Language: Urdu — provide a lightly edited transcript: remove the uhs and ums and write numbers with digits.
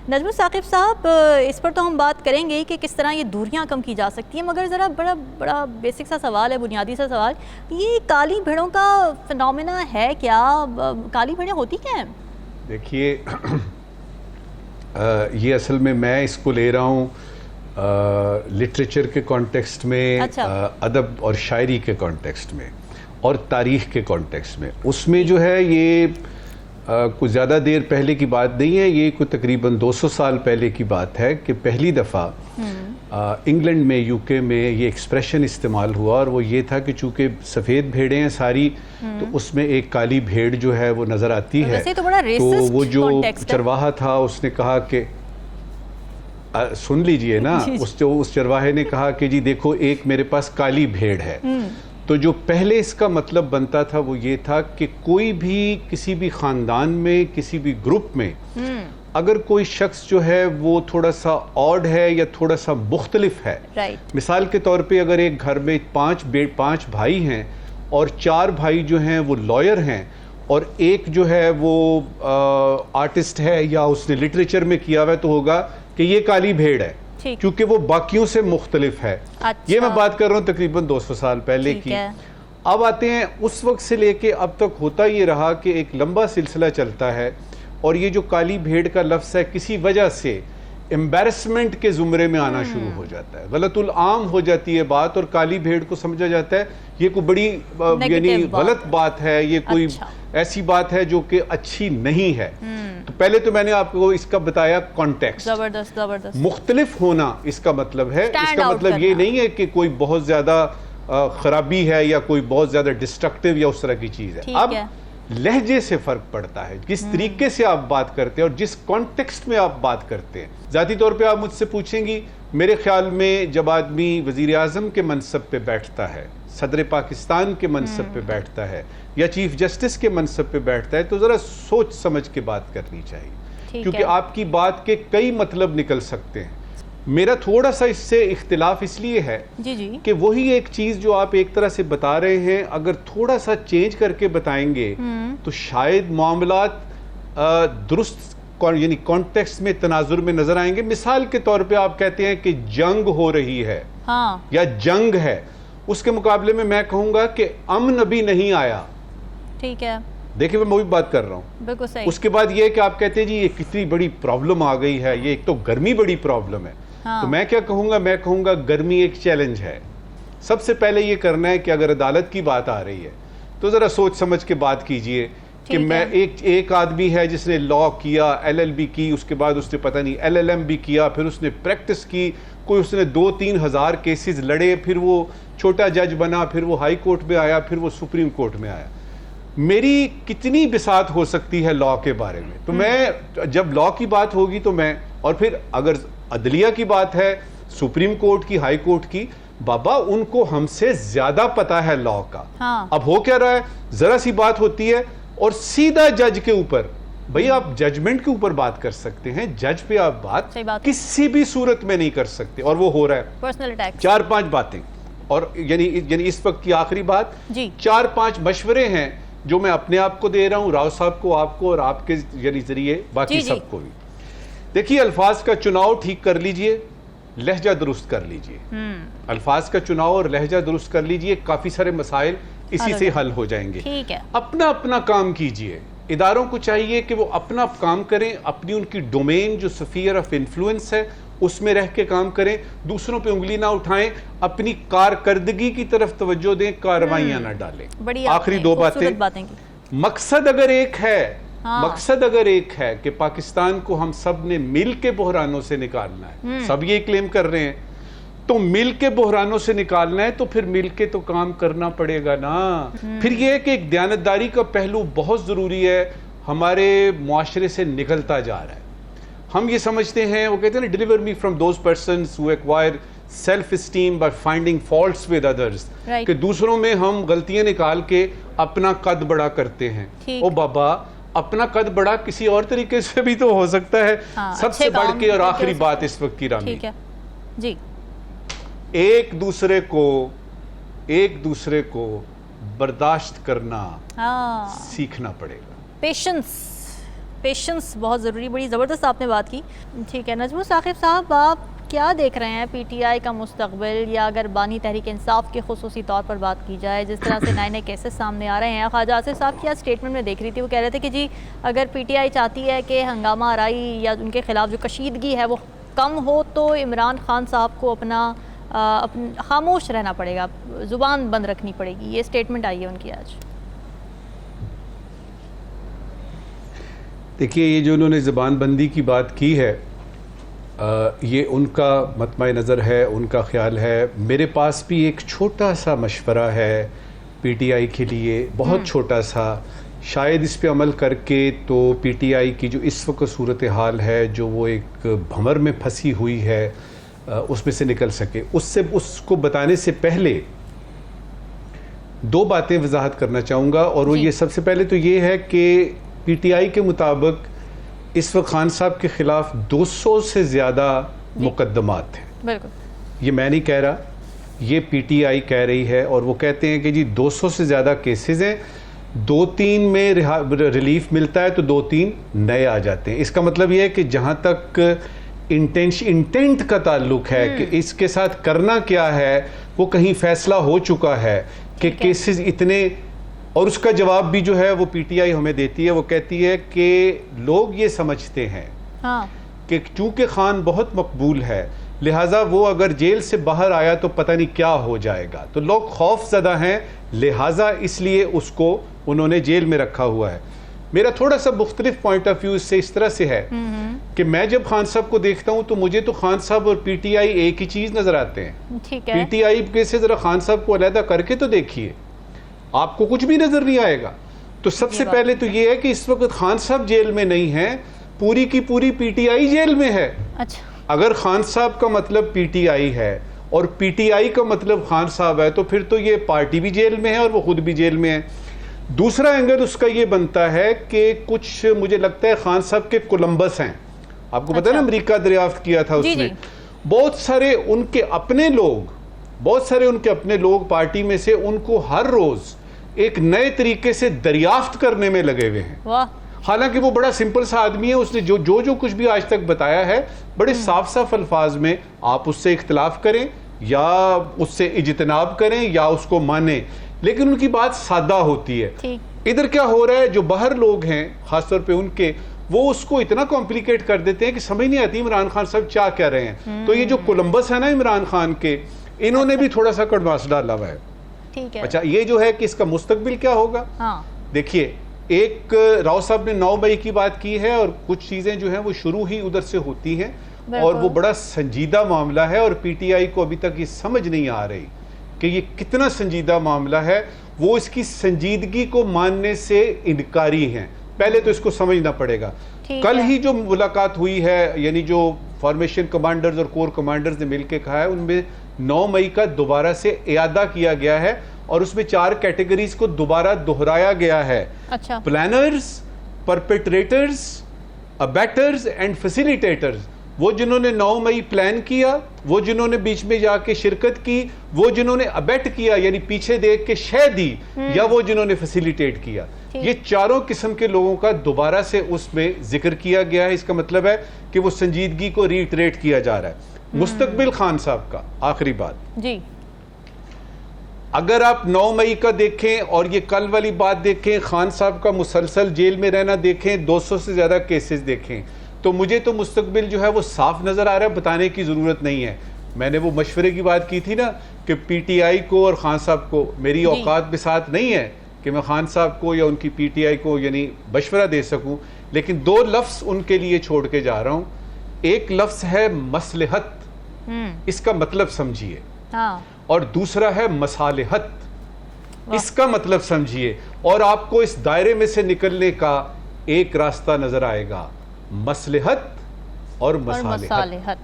نجم ثاقب صاحب، اس پر تو ہم بات کریں گے کہ کس طرح یہ دوریاں کم کی جا سکتی ہیں، مگر ذرا بڑا بیسک سا سوال ہے، بنیادی سا سوال، یہ کالی بھیڑوں کا فنومینا ہے کیا؟ کالی بھیڑیں ہوتی کیا ہیں؟ دیکھیے یہ اصل میں اس کو لے رہا ہوں لٹریچر کے کانٹیکسٹ میں، ادب اور شاعری کے کانٹیکسٹ میں اور تاریخ کے کانٹیکسٹ میں. اس میں جو ہے یہ کوئی زیادہ دیر پہلے کی بات نہیں ہے، یہ کوئی تقریباً 200 سال پہلے کی بات ہے کہ پہلی دفعہ انگلینڈ میں، یو کے میں یہ ایکسپریشن استعمال ہوا، اور وہ یہ تھا کہ چونکہ سفید بھیڑیں ہیں ساری، تو اس میں ایک کالی بھیڑ جو ہے وہ نظر آتی ہے. تو وہ جو چرواہا تھا اس نے کہا کہ سن لیجئے نا، اس چرواہے نے کہا کہ جی دیکھو ایک میرے پاس کالی بھیڑ ہے. تو جو پہلے اس کا مطلب بنتا تھا وہ یہ تھا کہ کوئی بھی کسی بھی خاندان میں، کسی بھی گروپ میں اگر کوئی شخص جو ہے وہ تھوڑا سا آڈ ہے یا تھوڑا سا مختلف ہے، مثال کے طور پہ اگر ایک گھر میں پانچ بھائی ہیں اور 4 بھائی جو ہیں وہ لائر ہیں اور ایک جو ہے وہ آرٹسٹ ہے یا اس نے لٹریچر میں کیا ہوا ہے، تو ہوگا کہ یہ کالی بھیڑ ہے کیونکہ وہ باقیوں سے مختلف ہے. یہ میں بات کر رہا ہوں تقریباً 200 سال پہلے کی. اب آتے ہیں اس وقت سے لے کے اب تک ہوتا یہ رہا کہ ایک لمبا سلسلہ چلتا ہے، اور یہ جو کالی بھیڑ کا لفظ ہے کسی وجہ سے امبیرسمنٹ کے زمرے میں آنا شروع ہو جاتا ہے، غلط العام ہو جاتی ہے بات، اور کالی بھیڑ کو سمجھا جاتا ہے یہ کوئی بڑی یعنی غلط بات ہے، یہ کوئی ایسی بات ہے جو کہ اچھی نہیں ہے. تو پہلے تو میں نے آپ کو اس کا بتایا کانٹیکسٹ. زبردست. مختلف ہونا اس کا مطلب ہے، اس کا مطلب یہ نہیں ہے کہ کوئی بہت زیادہ خرابی ہے یا کوئی بہت زیادہ ڈسٹرکٹیو یا اس طرح کی چیز ہے. اب لہجے سے فرق پڑتا ہے، جس طریقے سے آپ بات کرتے ہیں اور جس کانٹیکسٹ میں آپ بات کرتے ہیں. ذاتی طور پہ آپ مجھ سے پوچھیں گی، میرے خیال میں جب آدمی وزیر اعظم کے منصب پہ بیٹھتا ہے، صدر پاکستان کے منصب پہ بیٹھتا ہے یا چیف جسٹس کے منصب پہ بیٹھتا ہے، تو ذرا سوچ سمجھ کے بات کرنی چاہیے، کیونکہ آپ کی بات کے کئی مطلب نکل سکتے ہیں. میرا تھوڑا سا اس سے اختلاف اس لیے ہے کہ وہی ایک چیز جو آپ ایک طرح سے بتا رہے ہیں اگر تھوڑا سا چینج کر کے بتائیں گے تو شاید معاملات درست یعنی کانٹیکسٹ میں تناظر میں نظر آئیں گے. مثال کے طور پہ آپ کہتے ہیں کہ جنگ ہو رہی ہے یا جنگ ہے، اس کے مقابلے میں میں کہوں گا کہ امن ابھی نہیں آیا. ٹھیک ہے، دیکھیں میں وہی بات کر رہا ہوں. بالکل صحیح. اس کے بعد یہ کہ آپ کہتے ہیں جی یہ کتنی بڑی پرابلم آ گئی ہے، یہ ایک تو گرمی بڑی پرابلم ہے. تو میں کیا کہوں گا؟ میں کہوں گا گرمی ایک چیلنج ہے. سب سے پہلے یہ کرنا ہے کہ اگر عدالت کی بات آ رہی ہے تو ذرا سوچ سمجھ کے بات کیجئے کہ میں ایک آدمی ہے جس نے لا کیا، LLB کی، اس کے بعد اس نے پتہ نہیں LLM بھی کیا، پھر اس نے پریکٹس کی، کوئی اس نے 2-3 ہزار کیسز لڑے، پھر وہ چھوٹا جج بنا، پھر وہ ہائی کورٹ میں آیا، پھر وہ سپریم کورٹ میں آیا. میری کتنی بساط ہو سکتی ہے لا کے بارے میں. تو میں جب لا کی بات ہوگی تو میں، اور پھر اگر عدلیہ کی بات ہے، سپریم کورٹ کی، ہائی کورٹ کی، بابا ان کو ہم سے زیادہ پتا ہے لا کا. اب ہو کیا رہا ہے، ذرا سی بات ہوتی ہے اور سیدھا جج کے اوپر. بھئی آپ ججمنٹ کے اوپر بات کر سکتے ہیں، جج پہ آپ بات کسی بھی صورت میں نہیں کر سکتے، اور وہ ہو رہا ہے. Personal attack. 4-5 باتیں، اور یعنی اس وقت کی آخری بات، 4-5 مشورے ہیں جو میں اپنے آپ کو دے رہا ہوں، راؤ صاحب کو، آپ کو، اور آپ کے یعنی ذریعے باقی سب کو بھی. دیکھیے الفاظ کا چناؤ ٹھیک کر لیجئے، لہجہ درست کر لیجئے. الفاظ کا چناؤ اور لہجہ درست کر لیجئے، کافی سارے مسائل اسی سے حل ہو جائیں گے. اپنا اپنا کام کیجئے. اداروں کو چاہیے کہ وہ اپنا کام کریں، اپنی ان کی ڈومین جو سفیر آف انفلوئنس ہے اس میں رہ کے کام کریں، دوسروں پہ انگلی نہ اٹھائیں، اپنی کارکردگی کی طرف توجہ دیں، کارروائیاں نہ ڈالیں. آخری 2 باتیں. مقصد اگر ایک ہے کہ پاکستان کو ہم سب نے مل کے بحرانوں سے نکالنا ہے، سب یہ کلیم کر رہے ہیں، تو مل کے بحرانوں سے نکالنا ہے تو پھر مل کے تو کام کرنا پڑے گا نا. پھر یہ کہ ایک دیانتداری کا پہلو بہت ضروری ہے، ہمارے معاشرے سے نکلتا جا رہا ہے. ہم یہ سمجھتے ہیں، وہ کہتے ہیں deliver me from those persons who acquire self esteem by finding faults with others, کہ دوسروں میں ہم غلطیاں نکال کے اپنا قد بڑا کرتے ہیں. او بابا، اپنا قد بڑا کسی اور طریقے سے بھی تو ہو سکتا ہے. سب سے بڑھ کے اور آخری بات اس وقت کی رامی، ایک دوسرے کو برداشت کرنا سیکھنا پڑے گا. پیشنس بہت ضروری, بڑی زبردست آپ نے بات کی. ٹھیک ہے نجم ثاقب صاحب, آپ کیا دیکھ رہے ہیں پی ٹی آئی کا مستقبل, یا اگر بانی تحریک انصاف کے خصوصی طور پر بات کی جائے, جس طرح سے نئے نئے کیسز سامنے آ رہے ہیں. خواجہ آصف صاحب کی آج اسٹیٹمنٹ میں دیکھ رہی تھی, وہ کہہ رہے تھے کہ جی اگر پی ٹی آئی چاہتی ہے کہ ہنگامہ آرائی یا ان کے خلاف جو کشیدگی ہے وہ کم ہو, تو عمران خان صاحب کو اپنا خاموش رہنا پڑے گا, زبان بند رکھنی پڑے گی. یہ اسٹیٹمنٹ آئی ہے ان کی آج. دیکھیے, یہ جو انہوں نے زبان بندی کی بات کی ہے, یہ ان کا مطمع نظر ہے, ان کا خیال ہے. میرے پاس بھی ایک چھوٹا سا مشورہ ہے پی ٹی آئی کے لیے, بہت چھوٹا سا. شاید اس پہ عمل کر کے تو پی ٹی آئی کی جو اس وقت صورتحال ہے, جو وہ ایک بھنور میں پھنسی ہوئی ہے, اس میں سے نکل سکے. اس کو بتانے سے پہلے دو باتیں وضاحت کرنا چاہوں گا, اور وہ یہ سب سے پہلے تو یہ ہے کہ پی ٹی آئی کے مطابق اس وقت خان صاحب کے خلاف 200 سے زیادہ مقدمات ہیں. بالکل, یہ میں نہیں کہہ رہا, یہ پی ٹی آئی کہہ رہی ہے, اور وہ کہتے ہیں کہ جی 200 سے زیادہ کیسز ہیں, 2-3 میں ریلیف ملتا ہے تو 2-3 نئے آ جاتے ہیں. اس کا مطلب یہ ہے کہ جہاں تک انٹینٹ کا تعلق ہے کہ اس کے ساتھ کرنا کیا ہے, وہ کہیں فیصلہ ہو چکا ہے کہ کیسز اتنے. اور اس کا جواب بھی جو ہے وہ پی ٹی آئی ہمیں دیتی ہے, وہ کہتی ہے کہ لوگ یہ سمجھتے ہیں کہ چونکہ خان بہت مقبول ہے, لہٰذا وہ اگر جیل سے باہر آیا تو پتہ نہیں کیا ہو جائے گا, تو لوگ خوف زدہ ہیں, لہٰذا اس لیے اس کو انہوں نے جیل میں رکھا ہوا ہے. میرا تھوڑا سا مختلف پوائنٹ آف ویو اس سے اس طرح سے ہے کہ میں جب خان صاحب کو دیکھتا ہوں تو مجھے تو خان صاحب اور پی ٹی آئی ایک ہی چیز نظر آتے ہیں. پی ٹی آئی کے سے ذرا خان صاحب کو علیحدہ کر کے تو دیکھیے, آپ کو کچھ بھی نظر نہیں آئے گا. تو سب سے پہلے تو یہ ہے کہ اس وقت خان صاحب جیل میں نہیں ہیں, پوری کی پوری پی ٹی آئی جیل میں ہے. اگر خان صاحب کا مطلب پی ٹی آئی ہے اور پی ٹی آئی کا مطلب خان صاحب ہے, تو پھر تو یہ پارٹی بھی جیل میں ہے اور وہ خود بھی جیل میں ہے. دوسرا اینگل اس کا یہ بنتا ہے کہ کچھ مجھے لگتا ہے خان صاحب کے کولمبس ہیں. آپ کو پتہ ہے نا امریکہ دریافت کیا تھا اس میں, بہت سارے ان کے اپنے لوگ پارٹی میں سے ان کو ہر روز ایک نئے طریقے سے دریافت کرنے میں لگے ہوئے ہیں. حالانکہ وہ بڑا سمپل سا آدمی ہے, اس نے جو کچھ بھی آج تک بتایا ہے بڑے صاف الفاظ میں, آپ اس سے اختلاف کریں یا اس سے اجتناب کریں یا اس کو مانیں, لیکن ان کی بات سادہ ہوتی ہے. ادھر کیا ہو رہا ہے, جو باہر لوگ ہیں خاص طور پہ ان کے, وہ اس کو اتنا کمپلیکیٹ کر دیتے ہیں کہ سمجھ نہیں آتی عمران خان صاحب کیا کہہ رہے ہیں. تو یہ جو کولمبس ہے نا عمران خان کے, انہوں نے بھی تھوڑا سا کڑواس ڈالا ہوا ہے. اچھا, یہ جو ہے کہ اس کا مستقبل کیا ہوگا, دیکھیے, ایک راؤ صاحب نے 9 مئی کی بات کی ہے, اور کچھ چیزیں جو ہیں وہ شروع ہی ادھر سے ہوتی ہیں, اور وہ بڑا سنجیدہ معاملہ ہے, اور پی ٹی آئی کو ابھی تک یہ سمجھ نہیں آ رہی کہ یہ کتنا سنجیدہ معاملہ ہے. وہ اس کی سنجیدگی کو ماننے سے انکاری ہیں, پہلے تو اس کو سمجھنا پڑے گا. کل ہی جو ملاقات ہوئی ہے, یعنی جو فارمیشن کمانڈرز اور کور کمانڈرز نے مل کے کہا ہے, ان میں 9 مئی کا دوبارہ سے اعادہ کیا گیا ہے, اور اس میں 4 کیٹیگریز کو دوبارہ دہرایا گیا ہے. Planners, perpetrators, abettors and facilitators. وہ جنہوں نے 9 مئی پلان کیا, وہ جنہوں نے بیچ میں جا کے شرکت کی, وہ جنہوں نے ابیٹ کیا یعنی پیچھے دیکھ کے شے دی, یا وہ جنہوں نے فیسیلیٹیٹ کیا. یہ چاروں قسم کے لوگوں کا دوبارہ سے اس میں ذکر کیا گیا ہے. اس کا مطلب ہے کہ وہ سنجیدگی کو ریٹریٹ کیا جا رہا ہے. مستقبل خان صاحب کا آخری بات, اگر آپ 9 مئی کا دیکھیں اور یہ کل والی بات دیکھیں, خان صاحب کا مسلسل جیل میں رہنا دیکھیں, 200 سے زیادہ کیسز دیکھیں, تو مجھے تو مستقبل جو ہے وہ صاف نظر آ رہا ہے, بتانے کی ضرورت نہیں ہے. میں نے وہ مشورے کی بات کی تھی نا کہ پی ٹی آئی کو اور خان صاحب کو, میری اوقات بھی ساتھ نہیں ہے کہ میں خان صاحب کو یا ان کی پی ٹی آئی کو یعنی مشورہ دے سکوں, لیکن 2 لفظ ان کے لیے چھوڑ کے جا رہا ہوں. ایک لفظ ہے مصلحت, اس کا مطلب سمجھیے, اور دوسرا ہے مصالحت, اس کا مطلب سمجھیے, اور آپ کو اس دائرے میں سے نکلنے کا ایک راستہ نظر آئے گا, مصلحت اور مصالحت.